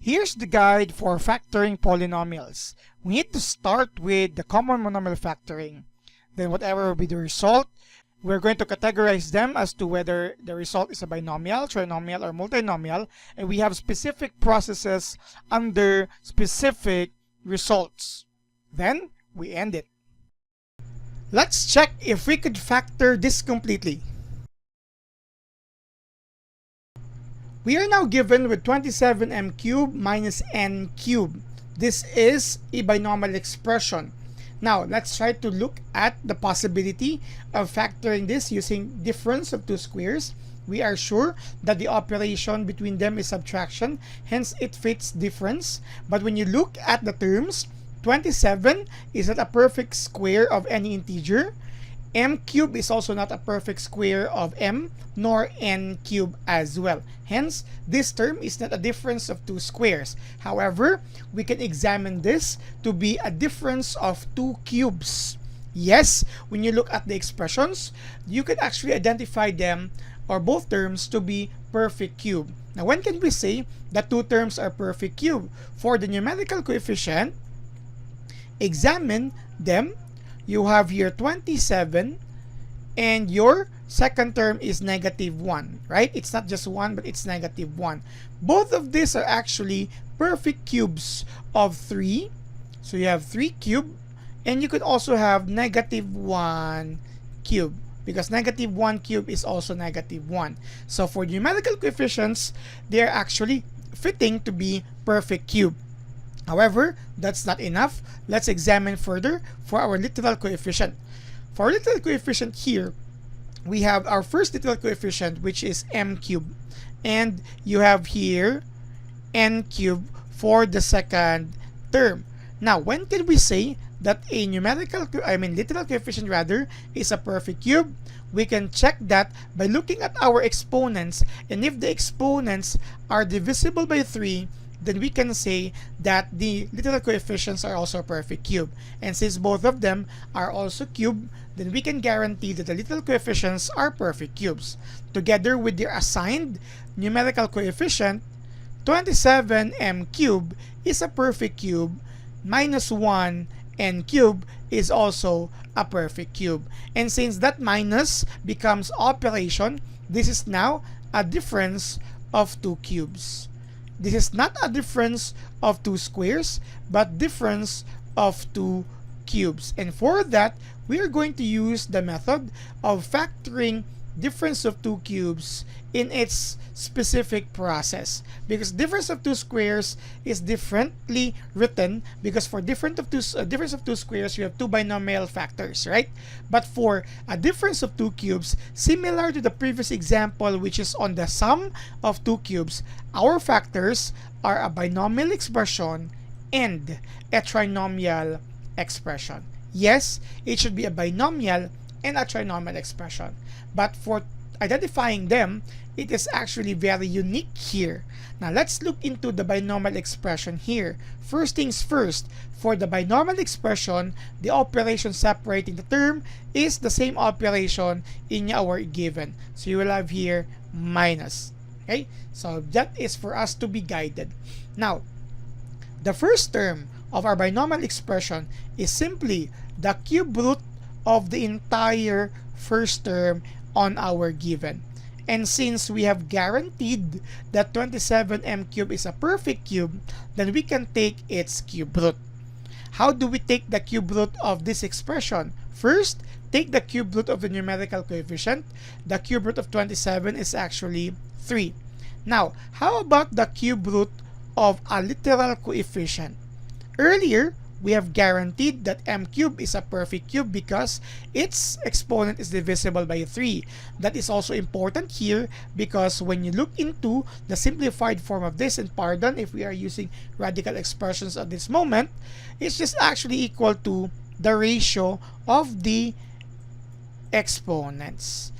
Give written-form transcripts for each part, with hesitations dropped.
Here's the guide for factoring polynomials. We need to start with the common monomial factoring. Then whatever will be the result, we're going to categorize them as to whether the result is a binomial, trinomial, or multinomial, and we have specific processes under specific results. Then we end it. Let's check if we could factor this completely. We are now given with 27m cubed minus n cubed. This is a binomial expression. Now, let's try to look at the possibility of factoring this using difference of two squares. We are sure that the operation between them is subtraction, hence it fits difference. But when you look at the terms, 27 is not a perfect square of any integer. M cubed is also not a perfect square of m, nor n cubed as well. Hence, this term is not a difference of two squares. However, we can examine this to be a difference of two cubes. Yes, when you look at the expressions, you can actually identify them or both terms to be perfect cube. Now, when can we say that two terms are perfect cube? For the numerical coefficient, examine them. You have here 27 and your second term is negative 1, right? It's not just 1, but it's negative 1. Both of these are actually perfect cubes of 3. So you have 3 cubed, and you could also have negative 1 cubed, because negative 1 cubed is also negative 1. So for numerical coefficients, they're actually fitting to be perfect cube. However, that's not enough. Let's examine further for our literal coefficient. For our literal coefficient here, we have our first literal coefficient, which is m cubed. And you have here n cubed for the second term. Now, when can we say that a literal coefficient rather, is a perfect cube? We can check that by looking at our exponents. And if the exponents are divisible by 3, then we can say that the literal coefficients are also a perfect cube. And since both of them are also cube, then we can guarantee that the literal coefficients are perfect cubes. Together with their assigned numerical coefficient, 27m cubed is a perfect cube, minus 1 n cubed is also a perfect cube. And since that minus becomes operation, this is now a difference of two cubes. This is not a difference of two squares, but difference of two cubes. And for that, we are going to use the method of factoring difference of two cubes in its specific process, because difference of two squares is differently written, because for difference of two squares, you have two binomial factors, right? But for a difference of two cubes, similar to the previous example, which is on the sum of two cubes, our factors are a binomial expression and a trinomial expression. Yes, it should be a binomial and a trinomial expression, but for identifying them, it is actually very unique here. Now let's look into the binomial expression here. First things first, for the binomial expression, the operation separating the term is the same operation in our given. So you will have here minus. Okay, so that is for us to be guided. Now, the first term of our binomial expression is simply the cube root of the entire first term on our given. And since we have guaranteed that 27m cubed is a perfect cube, then we can take its cube root. How do we take the cube root of this expression? First, take the cube root of the numerical coefficient. The cube root of 27 is actually 3. Now, how about the cube root of a literal coefficient? Earlier, we have guaranteed that m cubed is a perfect cube because its exponent is divisible by 3. That is also important here because when you look into the simplified form of this, and pardon if we are using radical expressions at this moment, it's just actually equal to the ratio of the exponents.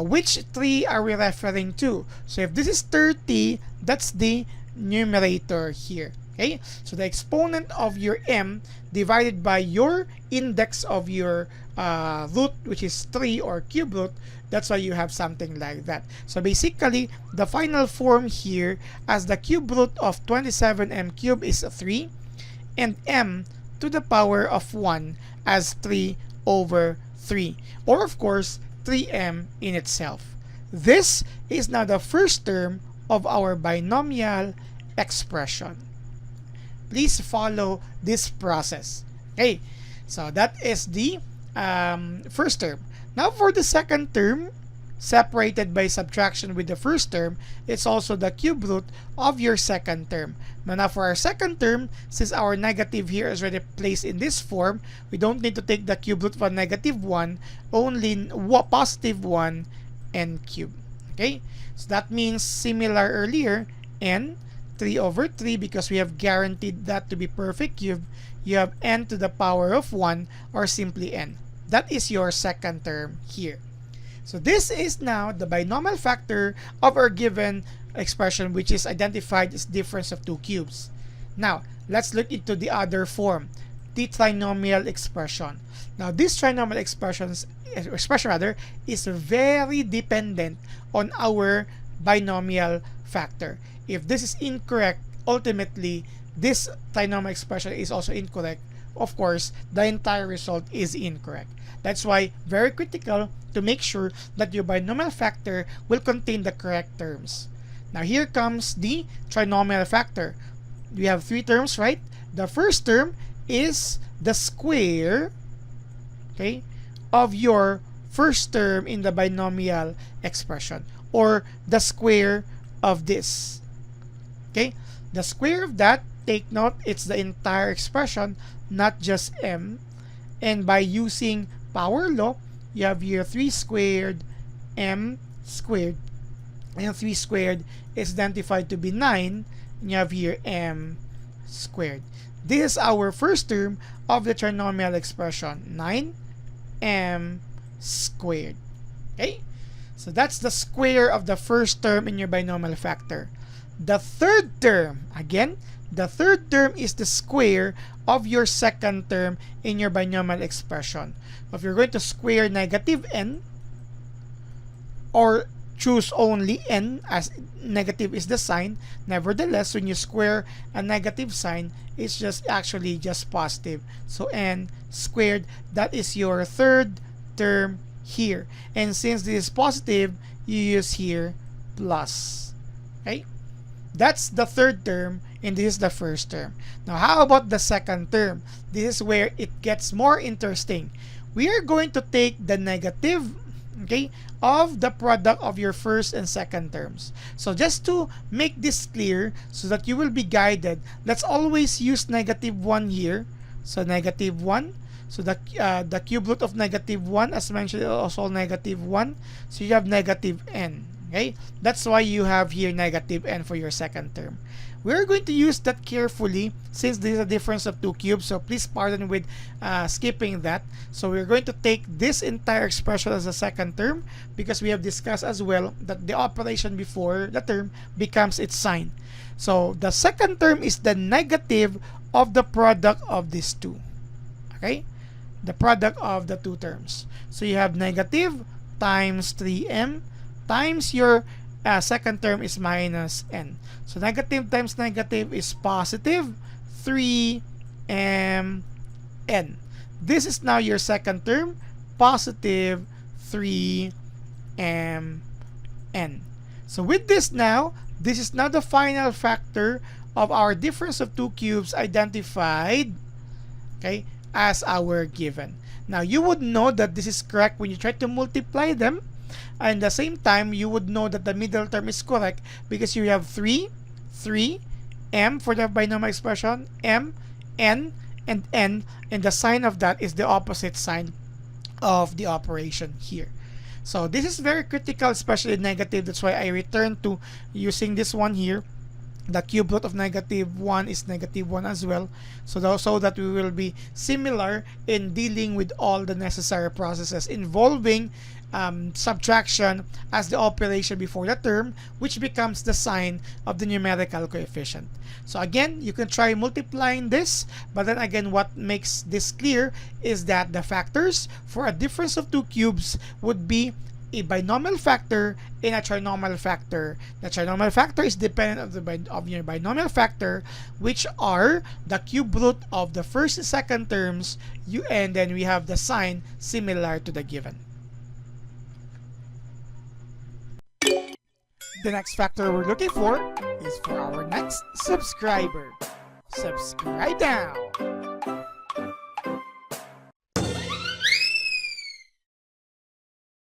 Which 3 are we referring to? So if this is 30, that's the numerator here. Okay, so the exponent of your m divided by your index of your root, which is 3 or cube root, that's why you have something like that. So basically, the final form here as the cube root of 27m cubed is 3, and m to the power of 1 as 3 over 3, or of course 3m in itself. This is now the first term of our binomial expression. Please follow this process. Okay, so that is the first term. Now for the second term, separated by subtraction with the first term, it's also the cube root of your second term. Now for our second term, since our negative here is already placed in this form, we don't need to take the cube root of negative 1, only positive 1 n cube. Okay, so that means similar earlier, n 3 over 3, because we have guaranteed that to be perfect cube, you have n to the power of 1, or simply n. That is your second term here. So this is now the binomial factor of our given expression, which is identified as difference of two cubes. Now, let's look into the other form, the trinomial expression. Now, this trinomial expression is very dependent on our binomial factor. If this is incorrect, ultimately, this trinomial expression is also incorrect. Of course, the entire result is incorrect. That's why very critical to make sure that your binomial factor will contain the correct terms. Now here comes the trinomial factor. We have three terms, right? The first term is the square, okay, of your first term in the binomial expression, or the square of this. Okay, the square of that, take note, it's the entire expression, not just m. And by using power law, you have here 3 squared m squared, and 3 squared is identified to be 9, and you have here m squared. This is our first term of the trinomial expression, 9m squared. Okay, so that's the square of the first term in your binomial factor. The third term, again, the third term is the square of your second term in your binomial expression. If you're going to square negative n, or choose only n as negative is the sign, nevertheless, when you square a negative sign, it's just actually just positive. So n squared, that is your third term here. And since this is positive, you use here plus. Okay? That's the third term, and this is the first term. Now, how about the second term? This is where it gets more interesting. We are going to take the negative, okay, of the product of your first and second terms. So just to make this clear so that you will be guided, let's always use negative 1 here. So negative 1. So the cube root of negative 1, as mentioned, is also negative 1. So you have negative n. Okay, that's why you have here negative n for your second term. We're going to use that carefully since this is a difference of two cubes, so please pardon with skipping that. So we're going to take this entire expression as a second term, because we have discussed as well that the operation before the term becomes its sign. So the second term is the negative of the product of these two. Okay, the product of the two terms. So you have negative times 3m times your second term is minus n. So negative times negative is positive 3m n. This is now your second term, positive 3m n. So with this now, this is now the final factor of our difference of two cubes identified, okay, as our given. Now you would know that this is correct when you try to multiply them. And at the same time, you would know that the middle term is correct because you have 3, m for the binomial expression, m, n, and n, and the sign of that is the opposite sign of the operation here. So this is very critical, especially negative. That's why I return to using this one here. the cube root of -1 is -1 as well, so that we will be similar in dealing with all the necessary processes involving subtraction as the operation before the term, which becomes the sign of the numerical coefficient. So again, you can try multiplying this, but then again, what makes this clear is that the factors for a difference of two cubes would be a binomial factor and a trinomial factor. The trinomial factor is dependent of your binomial factor, which are the cube root of the first and second terms, and then we have the sign similar to the given. The next factor we're looking for is for our next subscriber. Subscribe now!